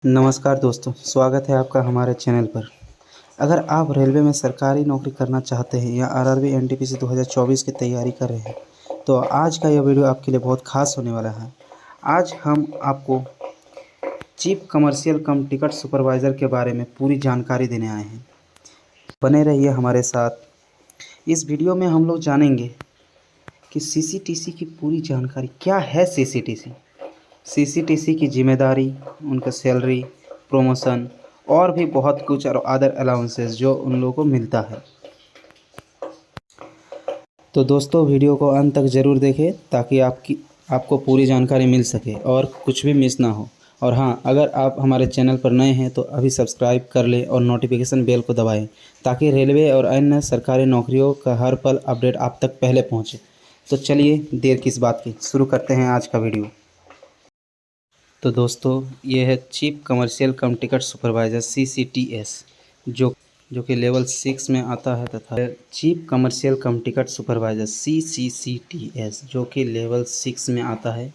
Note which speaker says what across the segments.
Speaker 1: नमस्कार दोस्तों, स्वागत है आपका हमारे चैनल पर। अगर आप रेलवे में सरकारी नौकरी करना चाहते हैं या आरआरबी एनटीपीसी 2024 की तैयारी कर रहे हैं, तो आज का यह वीडियो आपके लिए बहुत खास होने वाला है। आज हम आपको चीफ कमर्शियल कम टिकट सुपरवाइज़र के बारे में पूरी जानकारी देने आए हैं। बने रहिए हमारे साथ। इस वीडियो में हम लोग जानेंगे कि सीसीटीसी की पूरी जानकारी। क्या है सीसीटीसी? सीसीटीसी की जिम्मेदारी, उनका सैलरी, प्रमोशन और भी बहुत कुछ और अदर अलाउंसेस जो उन लोगों को मिलता है। तो दोस्तों, वीडियो को अंत तक ज़रूर देखें ताकि आपको पूरी जानकारी मिल सके और कुछ भी मिस ना हो। और हाँ, अगर आप हमारे चैनल पर नए हैं तो अभी सब्सक्राइब कर लें और नोटिफिकेशन बेल को दबाएं ताकि रेलवे और अन्य सरकारी नौकरियों का हर पल अपडेट आप तक पहले पहुँचे। तो चलिए, देर किस बात की, शुरू करते हैं आज का वीडियो। तो दोस्तों, ये है चीफ कमर्शियल कम टिकट सुपरवाइज़र CCTS, जो कि लेवल 6 में आता है, तथा चीफ कमर्शियल कम टिकट सुपरवाइज़र CCCTS जो कि लेवल 6 में आता है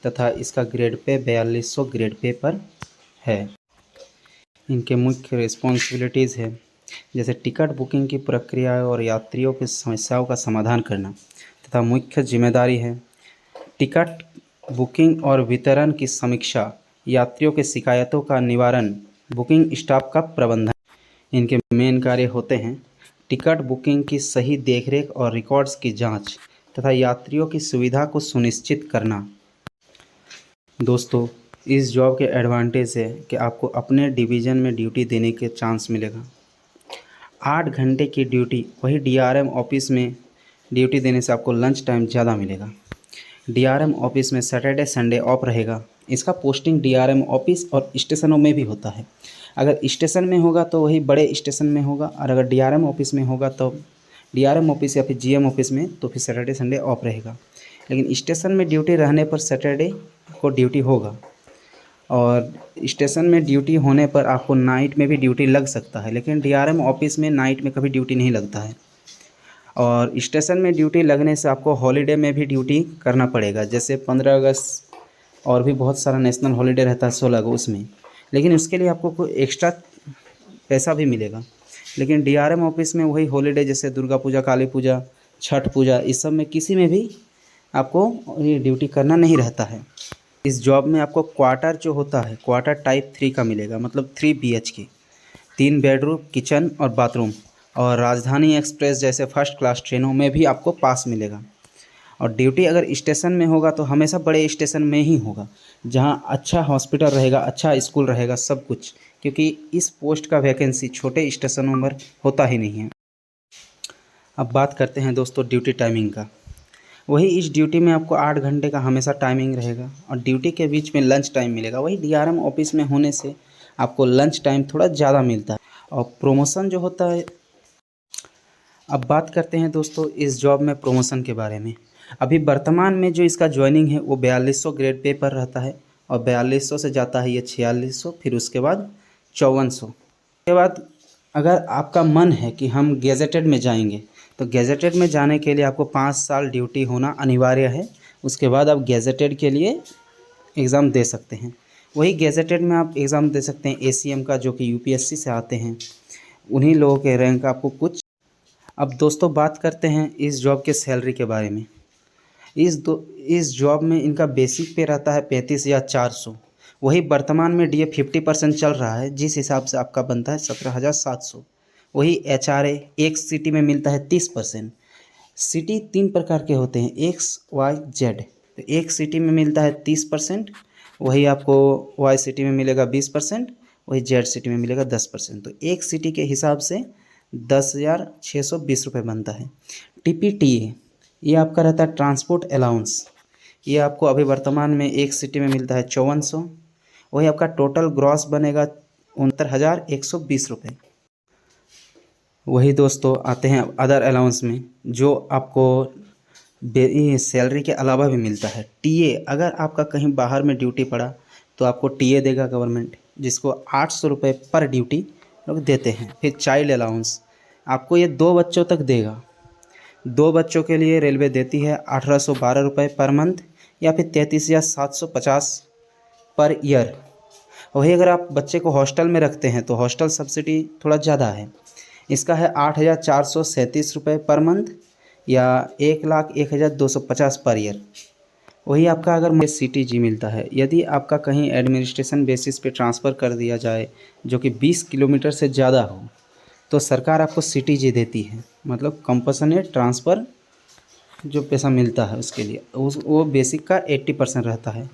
Speaker 1: तथा इसका ग्रेड पे 4200 ग्रेड पे पर है। इनके मुख्य रिस्पॉन्सिबिलिटीज़ है जैसे टिकट बुकिंग की प्रक्रिया और यात्रियों की समस्याओं का समाधान करना, तथा मुख्य जिम्मेदारी है टिकट बुकिंग और वितरण की समीक्षा, यात्रियों के शिकायतों का निवारण, बुकिंग स्टाफ का प्रबंधन। इनके मेन कार्य होते हैं टिकट बुकिंग की सही देखरेख और रिकॉर्ड्स की जांच तथा यात्रियों की सुविधा को सुनिश्चित करना। दोस्तों, इस जॉब के एडवांटेज है कि आपको अपने डिवीज़न में ड्यूटी देने के चांस मिलेगा। 8 घंटे की ड्यूटी, वही DRM ऑफिस में ड्यूटी देने से आपको लंच टाइम ज़्यादा मिलेगा। DRM ऑफिस में सैटरडे संडे ऑफ रहेगा। इसका पोस्टिंग DRM ऑफिस और स्टेशनों में भी होता है। अगर स्टेशन में होगा तो वही बड़े स्टेशन में होगा, और अगर DRM ऑफिस में होगा तो DRM ऑफिस या फिर GM ऑफिस में तो फिर सैटरडे संडे ऑफ रहेगा। लेकिन स्टेशन में ड्यूटी रहने पर सैटरडे को ड्यूटी होगा, और स्टेशन में ड्यूटी होने पर आपको नाइट में भी ड्यूटी लग सकता है, लेकिन DRM ऑफिस में नाइट में कभी ड्यूटी नहीं लगता है। और स्टेशन में ड्यूटी लगने से आपको हॉलीडे में भी ड्यूटी करना पड़ेगा, जैसे 15 अगस्त और भी बहुत सारा नेशनल हॉलीडे रहता है 16 को, उसमें। लेकिन उसके लिए आपको कोई एक्स्ट्रा पैसा भी मिलेगा। लेकिन DRM ऑफिस में वही हॉलीडे जैसे दुर्गा पूजा, काली पूजा, छठ पूजा, इस सब में किसी में भी आपको ये ड्यूटी करना नहीं रहता है। इस जॉब में आपको क्वार्टर जो होता है, क्वार्टर टाइप 3 का मिलेगा, मतलब 3 BHK, 3 बेडरूम, किचन और बाथरूम। और राजधानी एक्सप्रेस जैसे फर्स्ट क्लास ट्रेनों में भी आपको पास मिलेगा। और ड्यूटी अगर स्टेशन में होगा तो हमेशा बड़े स्टेशन में ही होगा, जहां अच्छा हॉस्पिटल रहेगा, अच्छा स्कूल रहेगा, सब कुछ, क्योंकि इस पोस्ट का वैकेंसी छोटे स्टेशनों में होता ही नहीं है। अब बात करते हैं दोस्तों ड्यूटी टाइमिंग का। वही इस ड्यूटी में आपको 8 घंटे का हमेशा टाइमिंग रहेगा, और ड्यूटी के बीच में लंच टाइम मिलेगा। वही DRM ऑफिस में होने से आपको लंच टाइम थोड़ा ज़्यादा मिलता है। और प्रमोशन जो होता है, अब बात करते हैं दोस्तों इस जॉब में प्रमोशन के बारे में। अभी वर्तमान में जो इसका ज्वाइनिंग है वो 4200 ग्रेड पे पर रहता है, और 4200 से जाता है ये 4600, फिर उसके बाद 5400 के बाद अगर आपका मन है कि हम गेजेटेड में जाएंगे, तो गेजेटेड में जाने के लिए आपको 5 साल ड्यूटी होना अनिवार्य है। उसके बाद आप गेजेटेड के लिए एग्ज़ाम दे सकते हैं। वही गेजेटेड में आप एग्ज़ाम दे सकते हैं ACM का, जो कि UPSC से आते हैं, उन्हीं लोगों के रैंक आपको कुछ। अब दोस्तों बात करते हैं इस जॉब के सैलरी के बारे में। इस जॉब में इनका बेसिक पे रहता है 35,400। वही वर्तमान में DA 50% चल रहा है, जिस हिसाब से आपका बनता है 17,700। वही HRA एक सिटी में मिलता है 30%। सिटी 3 प्रकार के होते हैं, XYZ। तो एक सिटी में मिलता है 30%, वही आपको Y सिटी में मिलेगा 20%, वही Z सिटी में मिलेगा 10%। तो एक सिटी के हिसाब से 10,620 रुपये बनता है। TPTA ये आपका रहता है ट्रांसपोर्ट अलाउंस। ये आपको अभी वर्तमान में एक सिटी में मिलता है 5400। वही आपका टोटल ग्रॉस बनेगा 69,120 रुपये। वही दोस्तों आते हैं अदर अलाउंस में, जो आपको सैलरी के अलावा भी मिलता है। TA, अगर आपका कहीं बाहर में ड्यूटी पड़ा तो आपको TA देगा गवर्नमेंट, जिसको 800 रुपये पर ड्यूटी लोग देते हैं। फिर चाइल्ड अलाउंस आपको ये 2 बच्चों तक देगा। 2 बच्चों के लिए रेलवे देती है 1812 रुपये पर मंथ, या फिर 33,750 पर ईयर। वही अगर आप बच्चे को हॉस्टल में रखते हैं तो हॉस्टल सब्सिडी थोड़ा ज़्यादा है। इसका है 8,437 रुपये पर मंथ या 1,01,250 पर ईयर। वही आपका अगर CTG मिलता है। यदि आपका कहीं एडमिनिस्ट्रेशन बेसिस पे ट्रांसफ़र कर दिया जाए जो कि 20 किलोमीटर से ज़्यादा हो तो सरकार आपको CTG देती है, मतलब कंपल्सरी ट्रांसफ़र जो पैसा मिलता है उसके लिए वो बेसिक का 80% रहता है।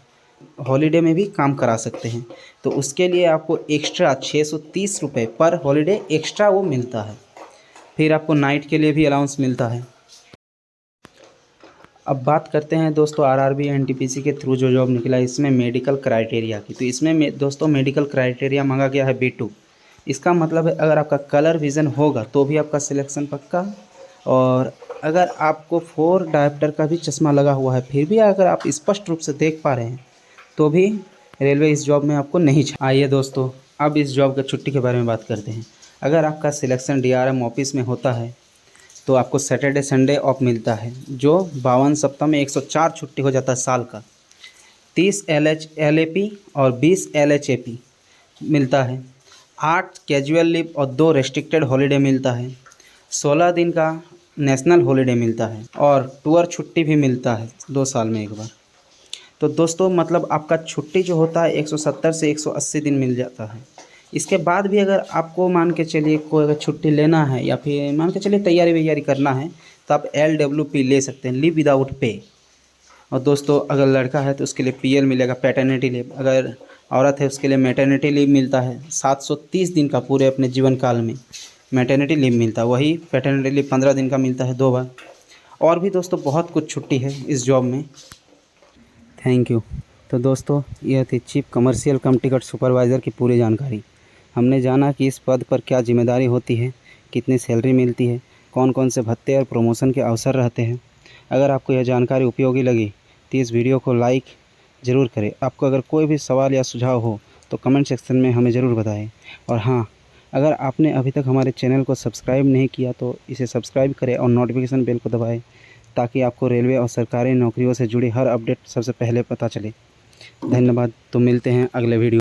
Speaker 1: हॉलीडे में भी काम करा सकते हैं तो उसके लिए आपको एक्स्ट्रा 630 रुपये पर हॉलीडे एक्स्ट्रा वो मिलता है। फिर आपको नाइट के लिए भी अलाउंस मिलता है। अब बात करते हैं दोस्तों RRB NTPC के थ्रू जो जॉब निकला इसमें मेडिकल क्राइटेरिया की। तो इसमें दोस्तों मेडिकल क्राइटेरिया मांगा गया है B2। इसका मतलब है अगर आपका कलर विज़न होगा तो भी आपका सिलेक्शन पक्का, और अगर आपको 4 डायप्टर का भी चश्मा लगा हुआ है फिर भी अगर आप स्पष्ट रूप से देख पा रहे हैं तो भी रेलवे इस जॉब में आपको नहीं। आइए दोस्तों अब इस जॉब का छुट्टी के बारे में बात करते हैं। अगर आपका सिलेक्शन DRM ऑफिस में होता है तो आपको सैटरडे संडे ऑफ मिलता है, जो 52 सप्ताह में 104 छुट्टी हो जाता है साल का। 30 LAP और 20 LHAP मिलता है। 8 कैजुअल लीव और 2 रेस्ट्रिक्टेड हॉलीडे मिलता है। 16 दिन का नेशनल हॉलीडे मिलता है और टूर छुट्टी भी मिलता है 2 साल में एक बार। तो दोस्तों मतलब आपका छुट्टी जो होता है 170 से 180 दिन मिल जाता है। इसके बाद भी अगर आपको मान के चलिए कोई अगर छुट्टी लेना है या फिर मान के चलिए तैयारी वैयारी करना है तो आप LWP ले सकते हैं, लीव विदाउट पे। और दोस्तों अगर लड़का है तो उसके लिए PL मिलेगा, पैटर्निटी लीव। अगर औरत है उसके लिए मैटर्निटी लीव मिलता है 730 दिन का पूरे अपने जीवन काल में मैटर्निटी लीव मिलता है। वही पैटर्निटी लीव 15 दिन का मिलता है 2 बार। और भी दोस्तों बहुत कुछ छुट्टी है इस जॉब में। Thank you. तो दोस्तों यह थी चीफ कमर्शियल कम टिकट सुपरवाइज़र की पूरी जानकारी। हमने जाना कि इस पद पर क्या जिम्मेदारी होती है, कितनी सैलरी मिलती है, कौन कौन से भत्ते और प्रमोशन के अवसर रहते हैं। अगर आपको यह जानकारी उपयोगी लगी तो इस वीडियो को लाइक ज़रूर करें। आपको अगर कोई भी सवाल या सुझाव हो तो कमेंट सेक्शन में हमें ज़रूर बताएं। और हाँ, अगर आपने अभी तक हमारे चैनल को सब्सक्राइब नहीं किया तो इसे सब्सक्राइब करें और नोटिफिकेशन बेल को दबाएं ताकि आपको रेलवे और सरकारी नौकरियों से जुड़ी हर अपडेट सबसे पहले पता चले। धन्यवाद। तो मिलते हैं अगले वीडियो।